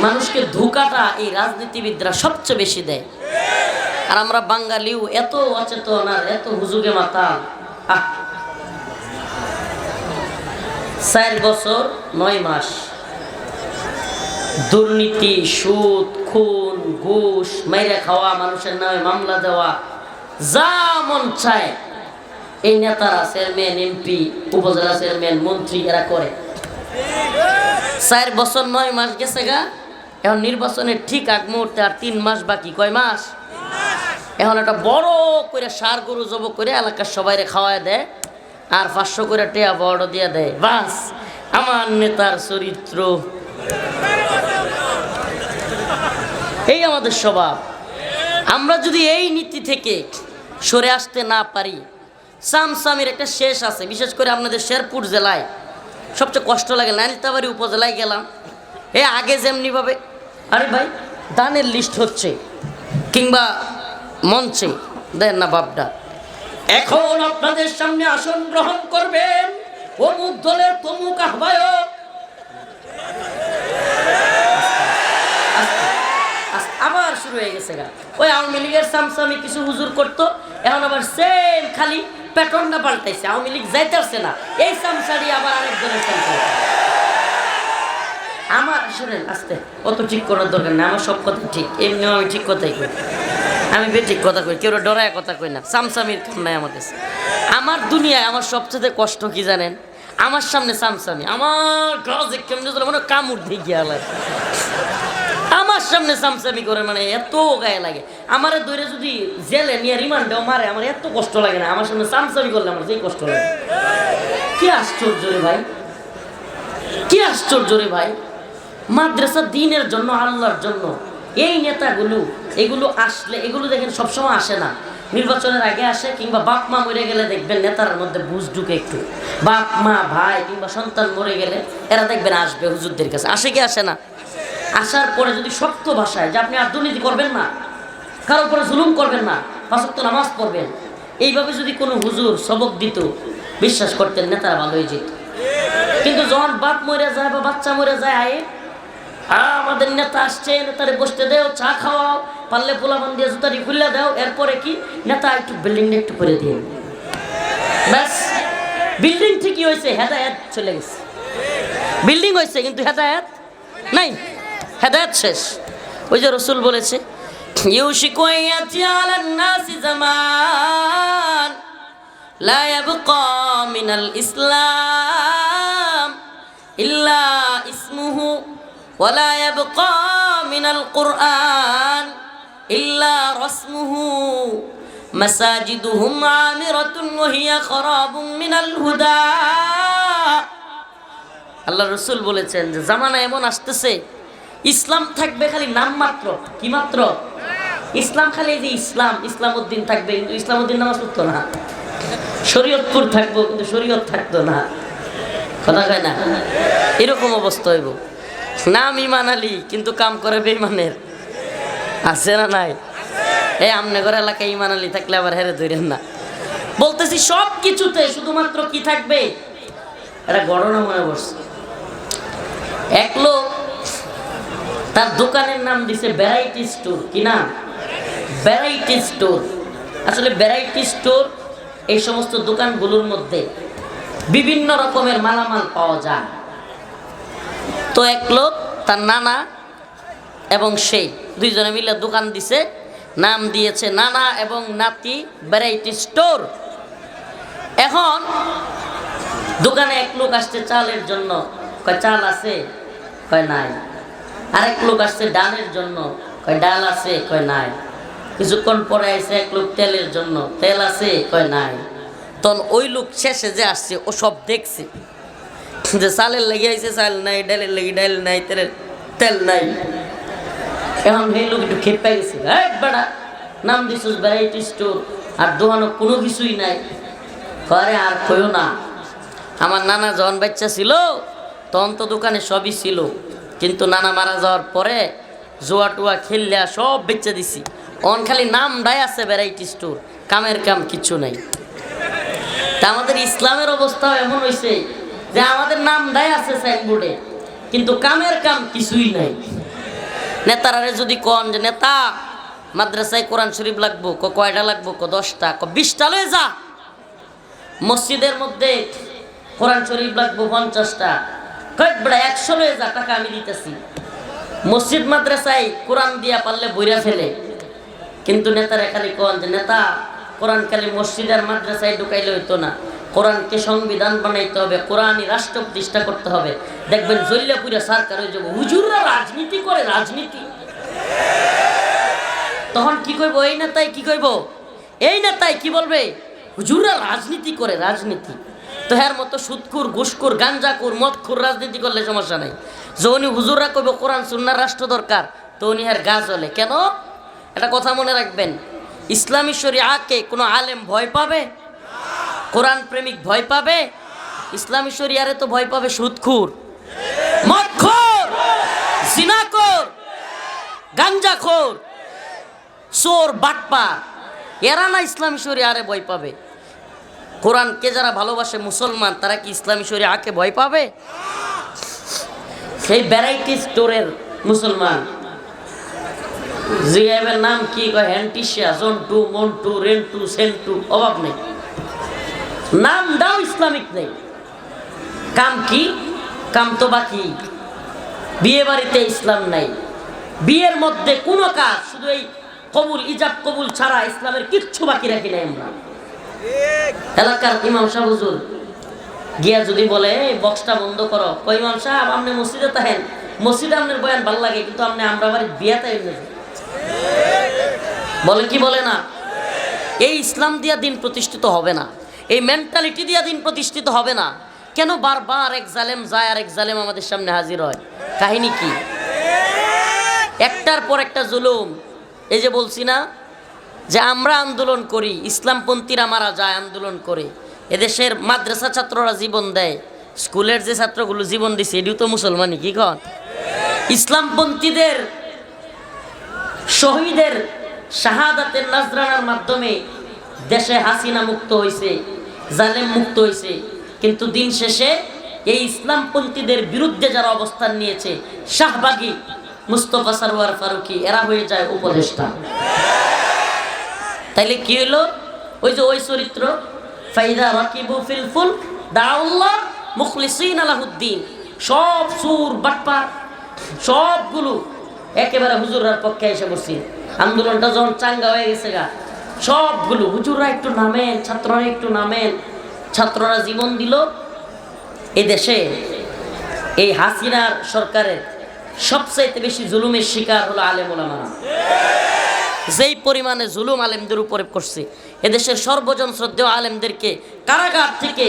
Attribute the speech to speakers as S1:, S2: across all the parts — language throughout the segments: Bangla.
S1: মানুষকে ধোঁকাটা এই রাজনীতিবিদরা সবচেয়ে বেশি দেয়। আর আমরা বাঙালিও এত অচেতন আর এত হুজুগে মাথা। 4 বছর 9 মাস দুর্নীতি, সুদ, খুন, ঘুষ, মাইরা খাওয়া, মানুষের নামে মামলা দেওয়া, যা মন চায় এই নেতারা, চেয়ারম্যান, এমপি, উপজেলা চেয়ারম্যান, মন্ত্রী এরা করে। 4 বছর 9 মাস গেছে গা। এখন নির্বাচনের ঠিক আগ মুহূর্তে আর 3 মাস বাকি। কয় মাস? এখন একটা বড় করে সার গরু জব করে এলাকার সবাইরে খাওয়ায় দেয় আর 500 করে টেয়া বড় দিয়ে দেয়। বাস, আমার নেতার চরিত্র। এই আমাদের স্বভাব। আমরা যদি এই নীতি থেকে সরে আসতে না পারি, সামসামির একটা শেষ আছে। বিশেষ করে আপনাদের শেরপুর জেলায় সবচেয়ে কষ্ট লাগে। নালিতাবাড়ি উপজেলায় গেলাম, আগে যেমনিভাবে আরে ভাই দানের লিস্ট হচ্ছে কিংবা মঞ্চে দেন না বাপটা, এখন আপনাদের সামনে আসন গ্রহণ করবেন অমুক দলের তমুক আহ্বায়ক। আবার শুরু হয়ে গেছে গা। ওই আওয়ামী লীগের সামসামি কিছু হুজুর করতো, এখন আবার সেম খালি প্যাটার্নটা পাল্টাইছে। আওয়ামী লীগ যাইতেছে না, এই সামসারি আবার আরেক দলের সামসারি। আমার শুনেন আস্তে, অত ঠিক করার দরকার নেই। আমার সব কথা ঠিক, এমনিও আমি ঠিক কথাই কই, আমি বেঠিক কথা কই, কেউ ডরায় কথা কই না। সামসামির কাম নাই আমার কাছে। আমার দুনিয়ায় আমার সবচেয়ে কষ্ট কি জানেন? আমার সামনে সামসামি, আমার গাছে কেমনি মানে কামড় দিয়ে গিয়া লাগে। আমার সামনে সামসামি করে মানে এত গায়ে লাগে। আমার দৈরে যদি জেলে নিয়ে রিমান্ডেও মারে আমার এত কষ্ট লাগে না। আমার সামনে সামসামি করলে আমার যেই কষ্ট লাগে। কি আশ্চর্য রে ভাই, কি আশ্চর্য রে ভাই। মাদ্রাসা দিনের জন্য, আল্লাহর জন্য এই নেতাগুলো, এগুলো আসলে, এগুলো দেখেন সবসময় আসে না, নির্বাচনের আগে আসে, কিংবা বাপ মা মরে গেলে দেখবেন নেতার মধ্যে বুঝ ঢুকে একটু। বাপ মা ভাই কিংবা সন্তান মরে গেলে এরা দেখবেন আসবে হুজুরদের কাছে। আসে কি আসে না? আসার পরে যদি শক্ত ভাষায় যে আপনি আর দুর্নীতি করবেন না, কারোর উপরে জুলুম করবেন না, 5 ওয়াক্ত নামাজ পড়বেন, এইভাবে যদি কোনো হুজুর সবক দিত, বিশ্বাস করতেন নেতারা ভালো হয়ে যেত। কিন্তু যখন বাপ মরে যায় বা বাচ্চা মরে যায়, আয়ে আমাদের নেতা আসছে, নেতারে বসতে দেও, চা খাওয়াও, পারলে পোলাপান দিয়ে জুতারি খুলে দাও, এরপরে কি নেতা একটু বিল্ডিংটা একটু করে দিয়ে, ব্যাস বিল্ডিং ঠিকই হয়েছে, হেদায়েত চলে গেছে। বিল্ডিং হয়েছে কিন্তু হেদায়েত নাই, হেদায়েত শেষ। ওই যে রসুল বলেছে, ইউশিকু ইয়াতি আলান নাসি জামান লা ইয়াবকা মিনাল ইসলাম ইল্লা ইসমুহু ওয়া লা ইয়াবকা মিনাল কুরআন ইল্লা রাসমুহু মাসাজিদুহুম আমিরাতুন ওয়া হিয়া খারাবুম মিনাল হুদা। আল্লাহ রসুল বলেছেন যে জামানা এমন আসতেছে, ইসলাম থাকবে খালি নাম মাত্র। কি মাত্র? ইসলাম খালি এই যে ইসলাম, ইসলামউদ্দিন থাকবে কিন্তু ইসলামউদ্দিন নামাজ পড়তো না। শরীয়তপুর থাকবো কিন্তু শরীয়ত থাকতো না। কথা কয় না? এরকম অবস্থা হইব। নাম ইমান আলী কিন্তু কাম করে বেঈমানের। আছে না নাই? এই আমনগর এলাকায় ইমান আলী থাকলে আবার হেরে ধরেন না। বলতেছি সব কিছুতে শুধুমাত্র কি থাকবে? এটা ঘটনা মনে পড়ছে। এক লোক তার দোকানের নাম দিছে ভ্যারাইটি স্টোর। কি নাম? Variety store. আসলে ভ্যারাইটি স্টোর এই সমস্ত দোকানগুলোর মধ্যে বিভিন্ন রকমের মালামাল পাওয়া যায়। তো এক লোক, তার নানা এবং সেই দুইজনে মিলে দোকান দিছে, নাম দিয়েছে নানা এবং নাতি ভ্যারাইটি স্টোর। এখন দোকানে এক লোক আসছে চালের জন্য, কয় চাল আছে, কয় নাই। আরেক লোক আসছে ডালের জন্য, কয় ডাল আছে, কয় নাই। কিছুক্ষণ পরে আসছে এক লোক তেলের জন্য, তেল আছে, কয় নাই। তখন ওই লোক শেষে যে আসছে ও সব দেখছে যে চালের লেগে আইছে চাল নাই, ডালের লেগে ডাল নাই, তেলের তেল নাই। এখন সেই লোক একটু খেপে গেছে, বেড়া নাম দিছিস ভ্যারাইটি স্টোর আর দোকানে কোনো কিছুই নাই। করে আর কইও না, আমার নানা যখন বাচ্চা ছিল তখন তো দোকানে সবই ছিল, কিন্তু নানা মারা যাওয়ার পরে জুয়া টুয়া খেললে সব বেচে দিছি। অন খালি নামটাই আছে ভ্যারাইটি স্টোর, কামের কাম কিচ্ছু নাই। তা আমাদের ইসলামের অবস্থাও এমন হয়েছে যে আমাদের নামটাই আছে সাইনবোর্ডে, কিন্তু কামের কাম কিছুই নাই। নেতারারে যদি কন যে নেতা মাদ্রাসায় কোরআন শরীফ লাগবো, কয়টা লাগবো, 10টা, 20টা লয়ে যা। মসজিদের মধ্যে কোরআন শরীফ লাগবো 50টা, কয়েক বেড়া 100 লয়ে যা, টাকা আমি দিতেছি। মসজিদ মাদ্রাসায় কোরআন দিয়া পারলে বইরা ফেলে। কিন্তু নেতারা খালি কন যে নেতা কোরআন খালি মসজিদ আর মাদ্রাসায় ঢুকাইলে হইতো না, কোরআনকে সংবিধান বানাইতে হবে, কোরআনই রাষ্ট্র প্রতিষ্ঠা করতে হবে। দেখবেন জল্লাপুরে সরকার হয়ে যাবো, হুজুররা রাজনীতি করে, রাজনীতি। তখন কি কইব এই নেতাই, কি কইব এই নেতাই, কি বলবে হুজুররা রাজনীতি করে, রাজনীতি। তো এর মতো সুদখোর, ঘুষখোর, গাঞ্জাখোর, মদখোর রাজনীতি করলে সমস্যা নাই। যখনই হুজুররা কইব কোরআন সুন্নাহর রাষ্ট্র দরকার, তো উনি আর গা জ্বলে। কেন? একটা কথা মনে রাখবেন, ইসলামী শরিয়াকে কোনো আলেম ভয় পাবে? কোরআন প্রেমিক ভয় পাবে? ইসলামী শরিয়ারে তো ভয় পাবে সুদখোর, মদখোর, জিনাখোর, গাঞ্জাখোর, চোর, বাটপার, এরা না ইসলামী শরিয়ারে ভয় পাবে। কোরআনকে যারা ভালোবাসে মুসলমান, তারা কি ইসলামী শরিয়াকে ভয় পাবে? সেই ভ্যারাইটি স্টোরের মুসলমান, জিয়াবের নাম কি কয়, হ্যান্টিশিয়া, জন্টু, মন্টু, রেন্টু, সেন্টু, অভাব নেই। নামটাও ইসলামিক নেই। কাম কি? কাম তো বাকি। বিয়ে বাড়িতে ইসলাম নাই, বিয়ের মধ্যে কোনো কাজ, শুধু এই কবুল, ইজাব কবুল ছাড়া ইসলামের কিচ্ছু বাকি রাখি নাই আমরা। এলাকার ইমাম সাহেব হুজুর গিয়া যদি বলে এই বক্সটা বন্ধ করো, কই ইমাম সাহেব আপনি মসজিদে থাকেন, মসজিদে আপনার বয়ান ভাল লাগে, কিন্তু আপনি আমরা বাড়ির বিয়াতে বলে কি বলে না? এই ইসলাম দিয়া দিন প্রতিষ্ঠিত হবে না, এই মেন্টালিটি দিয়া দিন প্রতিষ্ঠিত হবে না। কেন বারবার এক জালেম যায় আর এক জালেম আমাদের সামনে হাজির হয়? কাহিনী কি? একটার পর একটা জুলুম। এই যে বলছি না যে আমরা আন্দোলন করি, ইসলামপন্থীরা মারা যায় আন্দোলন করে। এদেশের মাদ্রাসা ছাত্ররা জীবন দেয়, স্কুলের যে ছাত্রগুলো জীবন দিছে এটিও তো মুসলমানই, কি কন? ইসলামপন্থীদের শহীদের শাহাদাতের নাজরানার মাধ্যমে দেশে হাসিনা মুক্ত হয়েছে, জালেম মুক্ত হয়েছে। কিন্তু দিন শেষে এই ইসলামপন্থীদের বিরুদ্ধে যারা অবস্থান নিয়েছে, শাহবাগী, মুস্তফা সরওয়ার ফারুকী, এরা হয়ে যায় উপদেষ্টা। তাইলে কি হলো? ওই যে ওই চরিত্র, ফাইদা রাকিবু ফিল ফুলক দাউল্লাহ মুখলিসিনা লাহুদ্দিন, সব সুর বাটপার সবগুলো একেবারে হুজুরার পক্ষে এসে বসছি। আন্দোলনটা যখন চাঙ্গা হয়ে গেছে গা, সবগুলো হুজুররা একটু নামেন, ছাত্ররা একটু নামেন। ছাত্ররা জীবন দিল। এই দেশে এই হাসিনার সরকারের সবচাইতে বেশি জুলুমের শিকার হলো আলেম ওলামারা। যেই পরিমাণে জুলুম আলেমদের উপরে করছে, এদেশের সর্বজন শ্রদ্ধেয় আলেমদেরকে কারাগার থেকে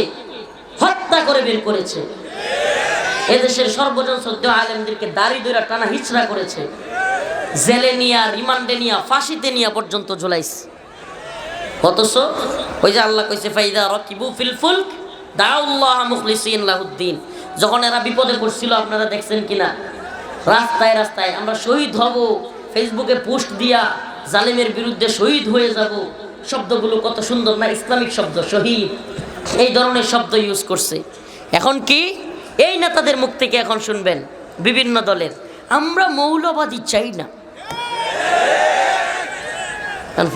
S1: হত্যা করে বের করেছে। এদেশের সর্বজন শ্রদ্ধেয় আলেমদেরকে দাড়ি দইরা টানা হিচড়া করেছে, জেলে নিয়া, রিমান্ডে নিয়া, ফাঁসিতে নিয়া পর্যন্ত ঝুলাইছে। অথচ ওই যে আল্লাহ কইছে ফাইদা রাকিবু ফিল ফুলক দাউল্লাহ মুখলিসিন লাহুদ্দিন, যখন এরা বিপদে পড়ছিল, আপনারা দেখছেন কিনা রাস্তায় রাস্তায় আমরা শহীদ হব, ফেসবুকে পোস্ট দিয়া জালেমের বিরুদ্ধে শহীদ হয়ে যাব, শব্দগুলো কত সুন্দর না, ইসলামিক শব্দ, শহীদ, এই ধরনের শব্দ ইউজ করছে। এখন কি এই নেতাদের মুখ থেকে এখন শুনবেন বিভিন্ন দলের, আমরা মৌলবাদী চাই না।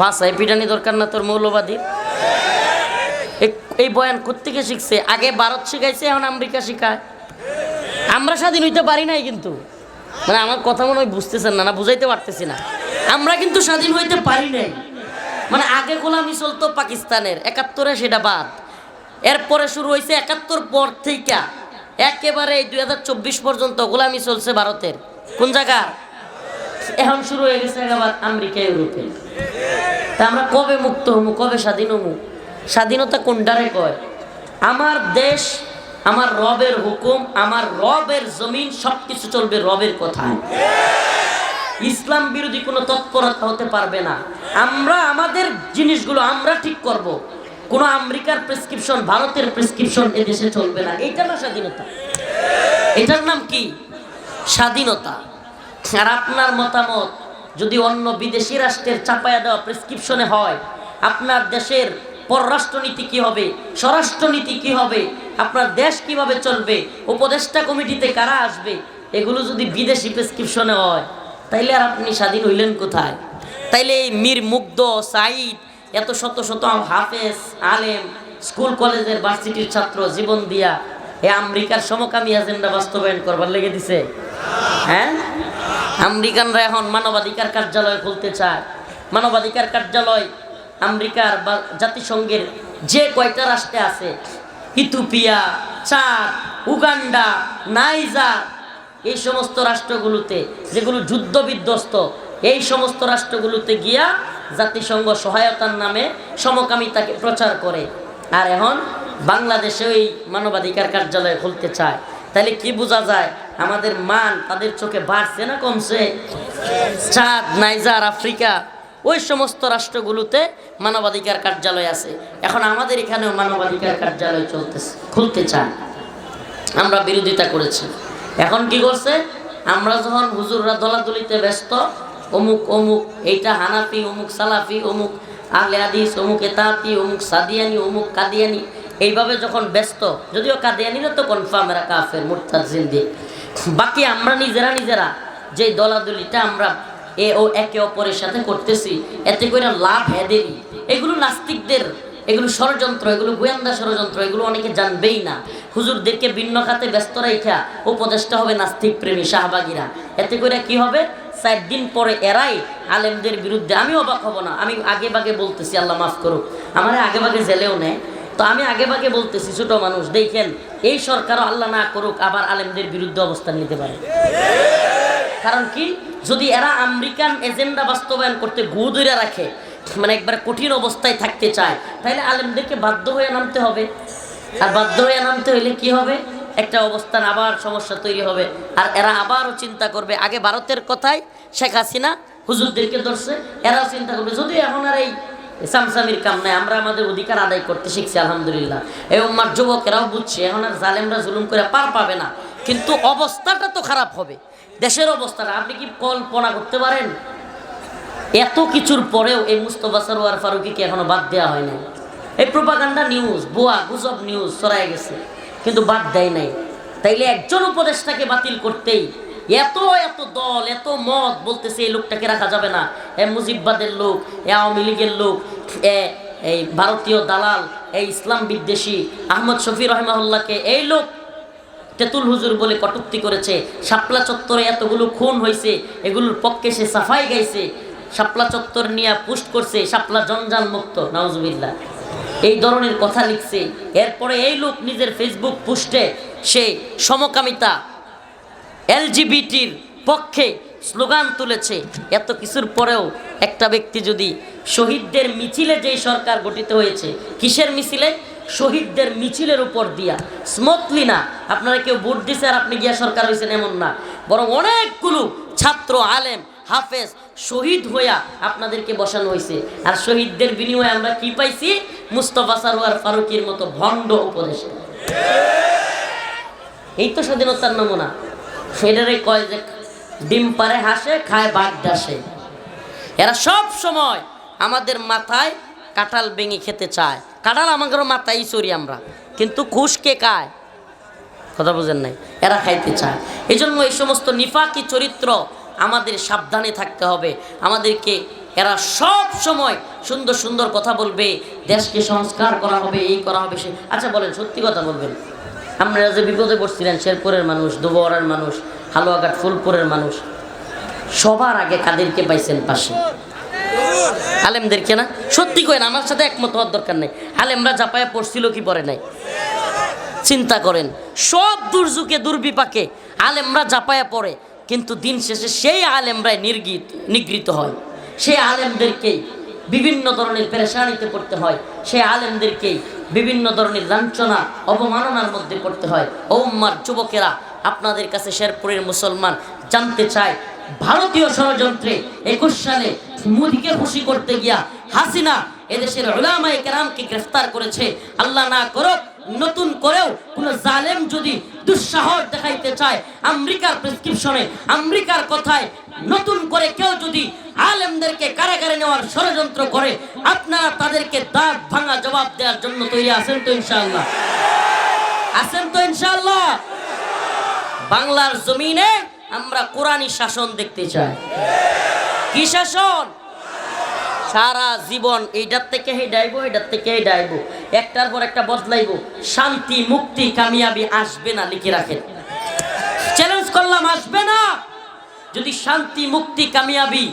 S1: ভাষায় পিটানি দরকার না তোর মৌলবাদীর। এই বয়ান কোত্থেকে শিখছে? আগে ভারত শিখাইছে, এখন আমেরিকা শিখায়। আমরা স্বাধীন হইতে পারি নাই কিন্তু, মানে আমার কথা মনে হয় বুঝতেছেন না, না বুঝাইতে পারতেছি না। আমরা কিন্তু স্বাধীন হইতে পারি নাই। মানে আগে গোলামি চলতো পাকিস্তানের, 71-এ সেটা বাদ। এরপরে শুরু হয়েছে 71 পর থেকে একেবারে 2024 পর্যন্ত গোলামি চলছে ভারতের। কোন জায়গা? এখন শুরু হয়ে গেছে আবার আমেরিকা, ইউরোপে। তা আমরা কবে মুক্ত হমু, কবে স্বাধীন হমু? স্বাধীনতা কোনটারে কয়? আমার দেশ, আমার রবের হুকুম, আমার রবের জমিন, সবকিছু চলবে রবের কথায়। ইসলাম বিরোধী কোনো তৎপরতা হতে পারবে না। আমরা আমাদের জিনিসগুলো আমরা ঠিক করব। কোনো আমেরিকার প্রেসক্রিপশন, ভারতের প্রেসক্রিপশন এদেশে চলবে না। এইটা না স্বাধীনতা, এটার নাম কি? স্বাধীনতা। আর আপনার মতামত যদি অন্য বিদেশি রাষ্ট্রের চাপায়া দেওয়া প্রেসক্রিপশনে হয়, আপনার দেশের পররাষ্ট্রনীতি কি হবে, স্বরাষ্ট্রনীতি কি হবে, আপনার দেশ কিভাবে চলবে, উপদেষ্টা কমিটিতে কারা আসবে, এগুলো যদি বিদেশি প্রেসক্রিপশনে হয়, তাইলে আর আপনি স্বাধীন হইলেন কোথায়? তাইলে এই মীর মুগ্ধ, সাঈদ, এত শত শত হাফেজ, আলেম, স্কুল কলেজের ভার্সিটির ছাত্র জীবন দিয়া এ আমেরিকার সমকামী এজেন্ডা বাস্তবায়ন করবার লেগে দিছে। হ্যাঁ, আমেরিকানরা এখন মানবাধিকার কার্যালয় খুলতে চায়। মানবাধিকার কার্যালয় আমেরিকার বা জাতিসংঘের যে কয়টা রাষ্ট্রে আছে, ইথিওপিয়া, চাদ, উগান্ডা, নাইজার, এই সমস্ত রাষ্ট্রগুলোতে যেগুলো যুদ্ধ বিধ্বস্ত, এই সমস্ত রাষ্ট্রগুলোতে গিয়া জাতিসংঘ সহায়তার নামে সমকামিতাকে প্রচার করে। আর এখন বাংলাদেশে ওই মানবাধিকার কার্যালয় খুলতে চায়। তাহলে কি বোঝা যায় আমাদের মান তাদের চোখে বাড়ছে না কমছে? চাঁদ, নাইজার, আফ্রিকা, ওই সমস্ত রাষ্ট্রগুলোতে মানবাধিকার কার্যালয় আছে। এখন আমাদের এখানেও মানবাধিকার কার্যালয় চলতেছে, খুলতে চায়। আমরা বিরোধিতা করেছি। এখন কি করছে? আমরা যখন হুজুররা দলাদলিতে ব্যস্ত, অমুক অমুক, এইটা হানাফি, অমুক সালাফি, অমুক আহলে হাদিস, অমুক এতাতি, অমুক সাদিয়ানি, অমুক কাদিয়ানি, এইভাবে যখন ব্যস্ত, যদিও কাদিয়ানিরা তো কনফার্ম এরা কাফের, মুরতাদ, জিন্দিক। বাকি আমরা নিজেরা যে দলাদলিটা আমরা একে অপরের সাথে করতেছি, এতে করে লাভ হেদেরই। এগুলো নাস্তিকদের, এগুলো ষড়যন্ত্র, এগুলো গোয়েন্দা ষড়যন্ত্র, এগুলো অনেকে জানবেই না। হুজুরদেরকে ভিন্ন খাতে ব্যস্ত রাখা উপদেষ্টা হবে নাস্তিক প্রেমী শাহবাগীরা। এতে করে কি হবে? 4 দিন পরে এরাই আলেমদের বিরুদ্ধে। আমি অবাক হব না, আমি আগে ভাগে বলতেছি, আল্লাহ মাফ করুক, আমার আগে ভাগে জেলেও নেয়, তো আমি আগে ভাগে বলতেছি, ছোট মানুষ দেখেন, এই সরকারও আল্লাহ না করুক আবার আলেমদের বিরুদ্ধে অবস্থান নিতে পারে। কারণ কি? যদি এরা আমেরিকান এজেন্ডা বাস্তবায়ন করতে গু ধরে রাখে, মানে একবার কঠিন অবস্থায় থাকতে চায়, তাহলে আলেমদেরকে বাধ্য হয়ে নামতে হবে। আর বাধ্য হয়ে নামতে হইলে কি হবে? একটা অবস্থান, আবার সমস্যা তৈরি হবে। আর এরা আবারও চিন্তা করবে, আগে ভারতের কথায় শেখ হাসিনা হুজুরদেরকে ধরছে, এরাও চিন্তা করবে যদি এখন আর এই সামসামির কাম নাই, আমরা আমাদের অধিকার আদায় করতে শিখছি আলহামদুলিল্লাহ। এই উম্মার যুবকেরাও বুঝছে এখন আর জালেমরা জুলুম করে পার পাবে না। কিন্তু অবস্থাটা তো খারাপ হবে, দেশের অবস্থাটা। আপনি কি কল্পনা করতে পারেন? এত কিছুর পরেও এই মুস্তফা সরোয়ার ফারুকীকে এখনো বাদ দেওয়া হয় নাই। এই প্রোপাগান্ডা নিউজ, ভুয়া গুজব নিউজ ছড়ায় গেছে, কিন্তু বাদ দেয় নাই। তাইলে একজন উপদেষ্টাকে বাতিল করতেই এত এত দল, এত মত বলতেছে এই লোকটাকে রাখা যাবে না, এ মুজিববাদের লোক, এ আওয়ামী লীগের লোক, এই ভারতীয় দালাল, এই ইসলাম বিদ্বেষী আহমদ শফি রহমাহুল্লাহকে এই লোক তেতুল হুজুর বলে কটূক্তি করেছে। শাপলা চত্বরে এতগুলো খুন হয়েছে, এগুলোর পক্ষে সে সাফাই গাইছে, শাপলা চত্বর নিয়ে পোস্ট করছে, শাপলা জঞ্জাল মুক্ত, নাউজুবিল্লাহ, এই ধরনের কথা লিখছে। এরপরে এই লোক নিজের ফেসবুক পোস্টে সে সমকামিতা, এলজিবিটির পক্ষে স্লোগান তুলেছে। এত কিছুর পরেও একটা ব্যক্তি যদি শহীদদের মিছিলে, যেই সরকার গঠিত হয়েছে, কিসের মিছিলে? শহীদদের মিছিলের উপর দিয়া স্মুথলি না, আপনারা কেউ ভোট দিছে আর আপনি গিয়া সরকার হয়েছেন এমন না, বরং অনেকগুলো ছাত্র, আলেম, হাফেজ শহীদ হইয়া আপনাদেরকে বসানো হয়েছে। আর শহীদদের বিনিময়ে আমরা কি পাইছি? মুস্তফা সরোয়ার ফারুকীর মতো ভণ্ড উপদেষ্টা। এই তো স্বাধীনতার নমুনা। এটারে কয় যে ডিম পারে হাসে, খায় বাঘ ডাসে। এরা সব সময় আমাদের মাথায় কাঁঠাল ভেঙে খেতে চায়। কাঁঠাল আমাদের মাথায় চড়ি আমরা, কিন্তু ঘুষ কে খায়? কথা বুঝেন নাই? এরা খাইতে চায়। এই জন্য এই সমস্ত নিফাকি চরিত্র আমাদের সাবধানে থাকতে হবে। আমাদেরকে এরা সব সময় সুন্দর সুন্দর কথা বলবে, দেশকে সংস্কার করা হবে, এই করা হবে সে। আচ্ছা বলেন, সত্যি কথা বলবেন, আপনারা যে বিপদে পড়ছিলেন, শেরপুরের মানুষ, দুবরার মানুষ, হালুয়াঘাট, ফুলপুরের মানুষ, সবার আগে কাদেরকে পাইছেন পাশে? আলেমদেরকে না? সত্যি করেন, আমার সাথে একমত হওয়ার দরকার নেই। আলেমরা জাপায়া পড়ছিল কি পড়ে নাই? চিন্তা করেন, সব দুর্যোগে দুর্বিপাকে আলেমরা জাপায়া পড়ে, কিন্তু দিন শেষে সেই আলেমরাই নিগৃহীত হয়। সেই আলেমদেরকেই বিভিন্ন ধরনের পেরেশানিতে পড়তে হয়, সেই আলেমদেরকেই বিভিন্ন ধরনের লাঞ্ছনা, অবমাননার মধ্যে পড়তে হয়। ও উম্মার যুবকেরা, আপনাদের কাছে শেরপুরের মুসলমান জানতে চায়, ভারতীয় ষড়যন্ত্রে 21 সালে মোদিকে খুশি করতে গিয়া হাসিনা এদেশের উলামায়ে কেরামকে গ্রেফতার করেছে। আল্লাহ না করুক নতুন করেও কোন জালেম যদি দুঃসাহস দেখাইতে চায়, আমেরিকার প্রেসক্রিপশনে, আমেরিকার কথায় নতুন করে কেউ যদি আলেমদেরকে কারাগারে নেওয়ার ষড়যন্ত্র করে, আপনারা তাদেরকে দাঁত ভাঙা জবাব দেওয়ার জন্য তৈরি আছেন তো ইনশাআল্লাহ? আছেন তো ইনশাআল্লাহ? বাংলার জমিনে আমরা কোরআনী শাসন দেখতে চাই। কি শাসন? সারা জীবন এইটার থেকে হে ডাইবো, এটার থেকে হে ডাইবো, একটার পর একটা বদলাইবো, শান্তি মুক্তি কামিয়াবি আসবে না। লিখে রাখেন, চ্যালেঞ্জ করলাম, আসবে না। যদি শান্তি মুক্তি কামিয়াবি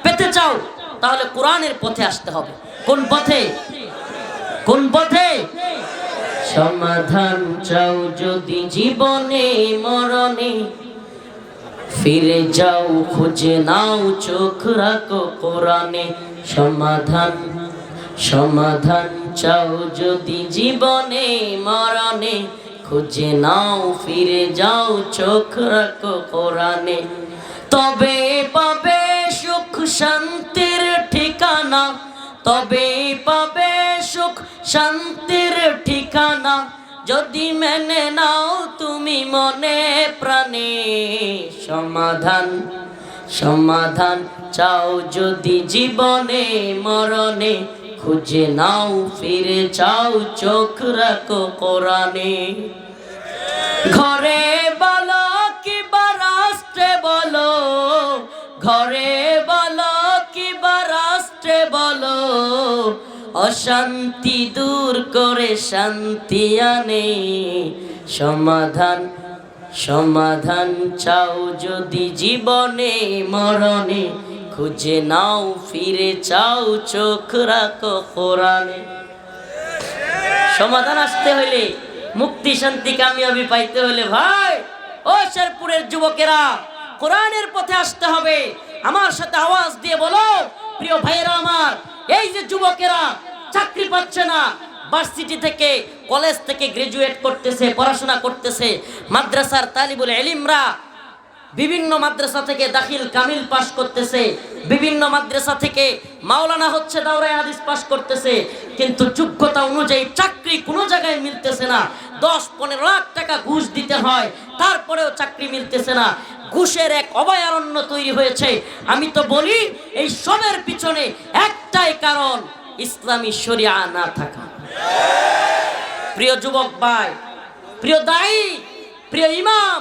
S1: পেতে চাও তাহলে কোরআনের পথে আসতে হবে। কোন পথে? কোন পথে? সমাধান চাও যদি জীবনে মরণে, ফিরে যাও খুঁজে নাও চোখ রাখো কোরআনে। সমাধান সমাধান চাও যদি জীবনে মরণে, খুঁজে নাও ফিরে যাও চোখ রাখো কোরআনে। তবে পাবে সুখ শান্তির ঠিকানা, তবে পাবে সুখ শান্তির ঠিকানা, যদি মেনে নাও তুমি মনে প্রাণে। সমাধান সমাধান চাও যদি জীবনে মরণে, খুঁজে নাও ফিরে যাও চোখ রাখো কোরআনে। ঘরে বলো কিংবা রাষ্ট্রে বলো, ঘরে বলো কিংবা রাষ্ট্রে বলো, অশান্তি দূর করে শান্তি আনে। সমাধান সমাধান চাও যদি জীবনে মরণে, খুঁজে নাও ফিরে চাও চোখ রাখো কোরআনে। সমাধান আসতে হইলে, মুক্তি শান্তি কামিয়াবি পাইতে হলে ভাই ও শেরপুরের যুবকেরা, কোরআনের পথে আসতে হবে। আমার সাথে আওয়াজ দিয়ে বলো, প্রিয় ভাইয়েরা আমার, এই যে যুবকেরা চাকরি পাচ্ছে না, ভার্সিটি থেকে কলেজ থেকে গ্রাজুয়েট করতেছে, পড়াশোনা করতেছে, মাদ্রাসার তালিবুল ইলমরা বিভিন্ন মাদ্রাসা থেকে দাখিল কামিল পাস করতেছে, বিভিন্ন মাদ্রাসা থেকে মাওলানা হচ্ছে, দাওরায়ে হাদিস পাস করতেছে, কিন্তু যোগ্যতা অনুযায়ী চাকরি কোনো জায়গায় মিলতেছে না। 10-15 লাখ টাকা ঘুষ দিতে হয়, তারপরেও চাকরি মিলতেছে না। ঘুষের এক অভয়ারণ্য তৈরি হয়েছে। আমি তো বলি এই সবের পিছনে একটাই কারণ, ইসলামী শরিয়া না থাকা। প্রিয় যুবক ভাই, প্রিয় দায়ী, প্রিয় ইমাম,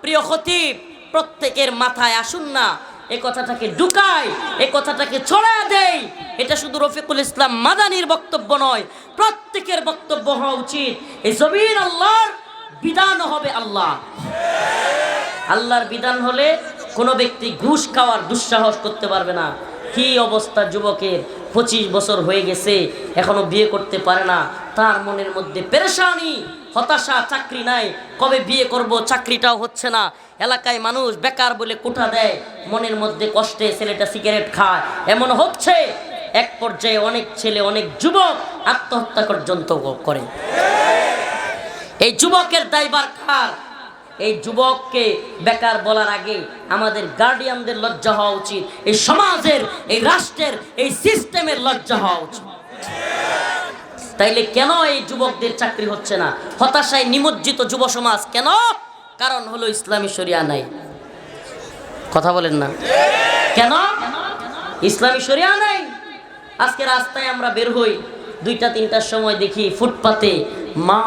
S1: প্রিয় খতিব, প্রত্যেকের মাথায় আসুন না এই কথাটাকে ঢুকাই, এই কথাটাকে ছড়ায় দেই। এটা শুধু রফিকুল ইসলাম মাদানির বক্তব্য নয়, প্রত্যেকের বক্তব্য হওয়া উচিত। এই জমিন আল্লাহর, বিধান হবে আল্লাহ। আল্লাহর বিধান হলে কোনো ব্যক্তি ঘুষ খাওয়ার দুঃসাহস করতে পারবে না। কি অবস্থা যুবকের, 25 বছর হয়ে গেছে এখনো বিয়ে করতে পারে না, তার মনের মধ্যে পেরেশানি, হতাশা, চাকরি নাই, কবে বিয়ে করব, চাকরিটাও হচ্ছে না, এলাকায় মানুষ বেকার বলে কোঠা দেয়, মনের মধ্যে কষ্টে ছেলেটা সিগারেট খায়, এমন হচ্ছে। এক পর্যায়ে অনেক ছেলে, অনেক যুবক আত্মহত্যা পর্যন্ত করে। এই যুবকের দায়ভার কার? এই যুবককে বেকার বলার আগে আমাদের গার্ডিয়ানদের লজ্জা হওয়া উচিত, এই সমাজের, এই রাষ্ট্রের, এই সিস্টেমের লজ্জা হওয়া উচিত। তাইলে কেন এই যুবকদের চাকরি হচ্ছে না? হতাশায় নিমজ্জিত যুব সমাজ কেন? কারণ হলো ইসলামী শরিয়া নাই। কথা বলেন না কেন? ইসলামী শরিয়া নাই। আজকে রাস্তায় আমরা বের হই, 2টা-3টার সময় দেখি ফুটপাতে মা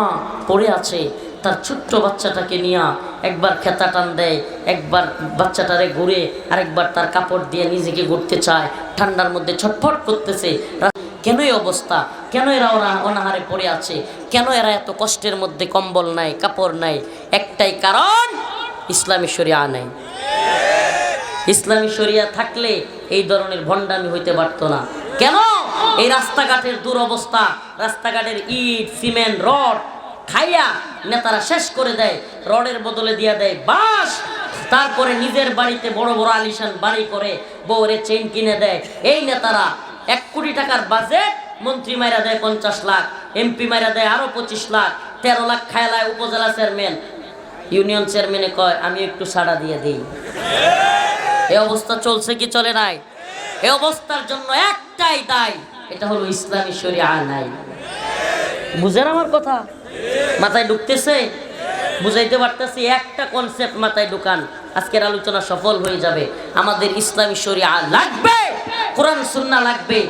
S1: পড়ে আছে, তার ছোট্ট বাচ্চাটাকে নিয়ে একবার খেতা টান দেয়, একবার বাচ্চাটারে ঘুরে, আরেকবার তার কাপড় দিয়ে নিজেকে ঘুরতে চায়, ঠান্ডার মধ্যে ছটফট করতেছে। কেন এই অবস্থা? কেন এরা অনাহারে পড়ে আছে? কেন এরা এত কষ্টের মধ্যে? কম্বল নাই, কাপড় নাই। একটাই কারণ, ইসলামী শরিয়া নাই। ইসলামী শরিয়া থাকলে এই ধরনের ভণ্ডামি হইতে পারত না। কেন? এই রাস্তাঘাটের দুরবস্থা, রাস্তাঘাটের ইট, সিমেন্ট, রড খাইয়া নেতারা শেষ করে দেয়, রডের বদলে দিয়া দেয় বাঁশ। তারপরে নিজের বাড়িতে বড় বড় আলিশান বাড়ি করে বউরে চেইন কিনে দেয়। এই নেতারা 1 কোটি টাকার বাজেট, মন্ত্রী মাইরা দেয় 50 লাখ, এমপি মাইরা দেয় আরো 25 লাখ, 13 লাখ খায়লায় উপজেলা চেয়ারম্যান। ইউনিয়ন চেয়ারম্যানে কয় আমি একটু ছাড়া দিয়ে দিই। এই অবস্থা চলছে কি চলে নাই? এই অবস্থার জন্য একটাই দায়, এটা হলো ইসলামী শরিয়া নাই। বুঝেন আমার কথা? মাথায় ঢুকতেছে? বুঝাইতে পারতেছি? একটা কনসেপ্ট মাথায় ঢুকান, আজকের আলোচনা সফল হয়ে যাবে। আমাদের ইসলামী শরিয়া লাগবে, কোরআন সুন্নাহ লাগবে।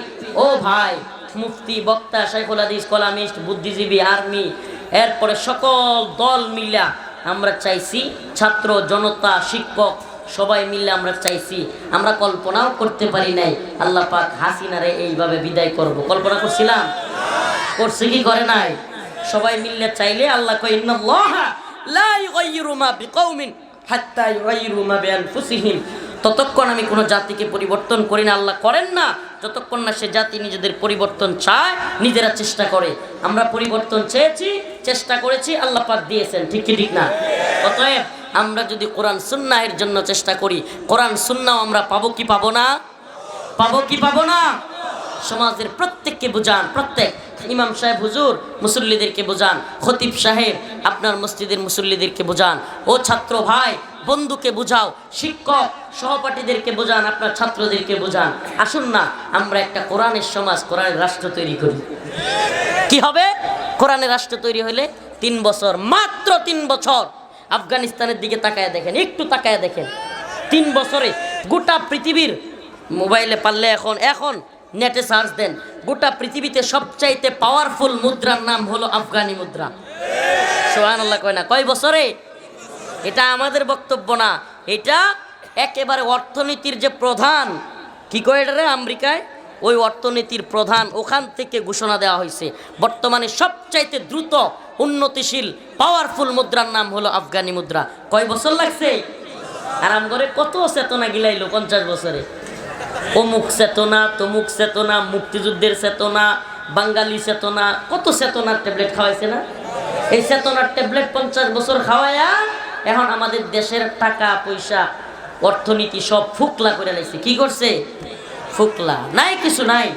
S1: ও ভাই, মুফতি, বক্তা, শাইখুল হাদিস, কলামিস্ট, বুদ্ধিজীবী, আর্মি, এরপরে সকল দল মিলা আমরা চাইছি ছাত্র জনতা, শিক্ষক সবাই মিলে আমরা চাইছি, আমরা কল্পনাও করতে পারি নাই আল্লাহ পাক হাসিনারে এইভাবে বিদায় করব। কল্পনা করছিলাম? করছে কি করে নাই? সবাই মিলে চাইলে আল্লাহ কয় ইন্নাল্লাহা লা ইউগাইয়িরু মা বিকাউমিন হাত্তা ইউগাইয়িরু মা বিআনফুসিহিম। ততক্ষণ আমি কোনো জাতিকে পরিবর্তন করি না, আল্লাহ করেন না, যতক্ষণ না সে জাতি নিজেদের পরিবর্তন চায়, নিজেরা চেষ্টা করে। আমরা পরিবর্তন চেয়েছি, চেষ্টা করেছি, আল্লাহ পাক দিয়েছেন। ঠিক কি ঠিক না? অতএব আমরা যদি কোরআন সুন্নাহের জন্য চেষ্টা করি, কোরআন সুন্নাহ আমরা পাবো কি পাবো না? পাবো কি পাবো না? সমাজের প্রত্যেককে বুঝান, প্রত্যেক ইমাম সাহেব হুজুর মুসল্লিদেরকে বুঝান, খতিব সাহেব আপনার মসজিদের মুসল্লিদেরকে বুঝান, ও ছাত্র ভাই বন্ধুকে বুঝাও, শিক্ষক সহপাঠীদেরকে বুঝান, আপনার ছাত্রদেরকে বুঝান। আসুন না আমরা একটা কোরআনের সমাজ, কোরআনের রাষ্ট্র তৈরি করি। কি হবে? কোরআনের রাষ্ট্র তৈরি হলে 3 বছর, মাত্র 3 বছর। আফগানিস্তানের দিকে তাকায় দেখেন, একটু তাকায় দেখেন, 3 বছরে গোটা পৃথিবীর, মোবাইলে পারলে এখন নেটে সার্চ দেন, গোটা পৃথিবীতে সবচাইতে পাওয়ারফুল মুদ্রার নাম হলো আফগানি মুদ্রা। সুবহানাল্লাহ কয় না? কয় বছরে? এটা আমাদের বক্তব্য না, এটা একেবারে অর্থনীতির যে প্রধান, কি কয় এটা রে আমেরিকায়, ওই অর্থনীতির প্রধান, ওখান থেকে ঘোষণা দেওয়া হয়েছে বর্তমানে সবচাইতে দ্রুত উন্নতিশীল পাওয়ারফুল মুদ্রার নাম হলো আফগানি মুদ্রা। কয় বছর লাগছে? আরাম করে কত চেতনা গিলাইলো 50 বছরে। অমুক চেতনা, তমুক চেতনা, মুক্তিযুদ্ধের চেতনা, বাঙালি চেতনা, কত চেতনার ট্যাবলেট খাওয়াইছে না? এই চেতনার ট্যাবলেট 50 বছর খাওয়াইয়া এখন আমাদের দেশের টাকা পয়সা অর্থনীতি সব ফুকলা করে লাইছে। কি করছে? ফুকলা, নাই কিছু নাই,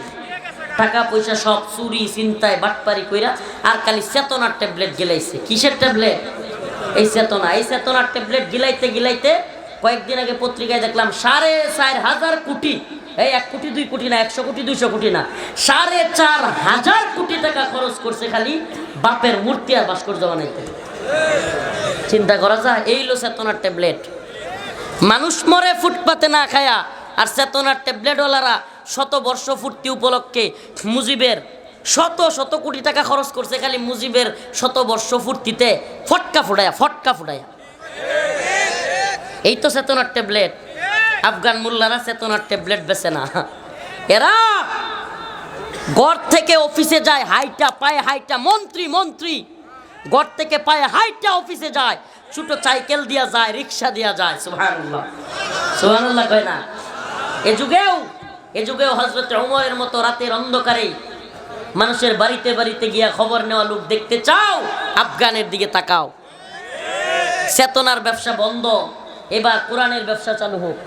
S1: টাকা পয়সা সব চুরি চিন্তায় বাটপারি কইরা আর খালি চেতনার ট্যাবলেট গিলাইছে। কিসের ট্যাবলেট? এই চেতনা। এই চেতনার ট্যাবলেট গিলাইতে গিলাইতে কয়েকদিন আগে পত্রিকায় দেখলাম 4,500 কোটি, এই 1 কোটি 2 কোটি না, 100 কোটি 200 কোটি না, 4,500 কোটি টাকা খরচ করছে খালি বাপের মূর্তি আর ভাস্কর্য বানাইতে। চিন্তা করা যায়? এই হলো চেতনার ট্যাবলেট। মানুষ মরে ফুটপাতে না খায়া, আর চেতনার ট্যাবলেটওয়ালারা 100 বর্ষ পূর্তি উপলক্ষে মুজিবের শত কোটি টাকা খরচ করছে খালি মুজিবের 100 বর্ষ পূর্তিতে ফটকা ফুটায়া। এই তো চেতনার ট্যাবলেট। আফগান মোল্লারা চেতনার ট্যাবলেট বেছে না, এরা ঘর থেকে অফিসে যায় হাইটা, পায়ে হাইটা, মন্ত্রী ঘর থেকে পায়ে হাইটা অফিসে যায়, ছোট সাইকেল দিয়া যায়, রিক্সা দিয়া যায়। সুবহানাল্লাহ, সুবহানাল্লাহ কয় না? এ যুগেও হযরত ওমরের মতো রাতের অন্ধকারে মানুষের বাড়িতে বাড়িতে গিয়া খবর নেওয়া লোক দেখতে চাও? আফগানের দিকে তাকাও। চেতনার ব্যবসা বন্ধ, এবার কোরআনের ব্যবসা চালু হোক।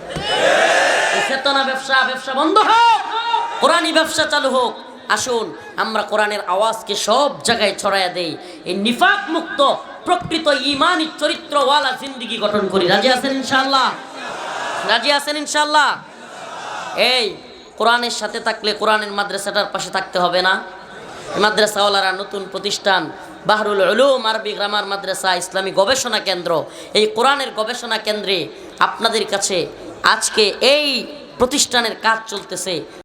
S1: এই চেতনা ব্যবসা বন্ধ হোক, কোরআনী ব্যবসা চালু হোক। আসুন আমরা কোরআনের আওয়াজকে সব জায়গায় ছড়াইয়া দেই, এই নিফাক মুক্ত প্রকৃত ঈমানী চরিত্রওয়ালা জিন্দেগি গঠন করি। রাজি আছেন ইনশাআল্লাহ? রাজি আছেন ইনশাআল্লাহ? এই কোরআনের সাথে থাকলে কোরআনের মাদ্রাসাটার পাশে থাকতে হবে না? মাদ্রাসাওয়ালারা নতুন প্রতিষ্ঠান বাহরুল উলুম আরবি গ্রামার মাদ্রাসা ইসলামী গবেষণা কেন্দ্র, এই কোরআনের গবেষণা কেন্দ্রে আপনাদের কাছে আজকে এই প্রতিষ্ঠানের কাজ চলতেছে।